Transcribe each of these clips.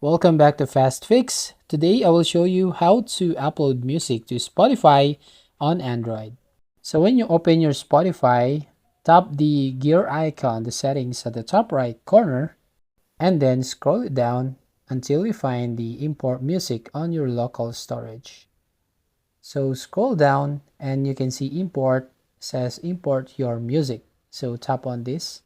Welcome back to Fast Fix. Today I will show you how to upload music to Spotify on Android. So when you open your Spotify, tap the gear icon, the settings at the top right corner, and then scroll it down until you find the import music on your local storage. So scroll down and you can see import says import your music. So tap on this.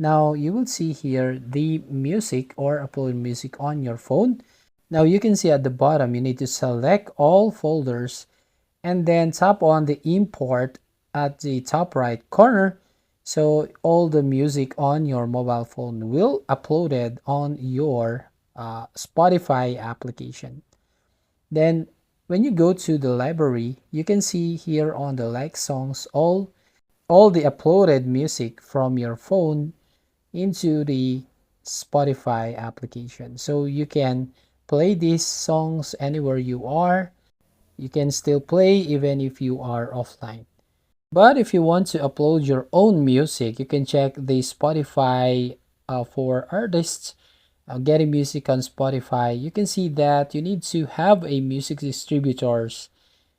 Now you will see here the music or upload music on your phone. Now you can see at the bottom you need to select all folders and then tap on the import at the top right corner, so all the music on your mobile phone will uploaded on your Spotify application. Then when you go to the library, you can see here on the like songs all the uploaded music from your phone into the Spotify application. So you can play these songs anywhere you are. You can still play even if you are offline. But if you want to upload your own music, you can check the Spotify for artists getting music on Spotify. You can see that you need to have a music distributors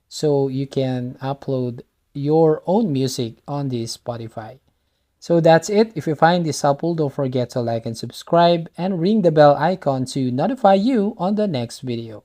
so you can upload your own music on the Spotify. So that's it. If you find this helpful, don't forget to like and subscribe and ring the bell icon to notify you on the next video.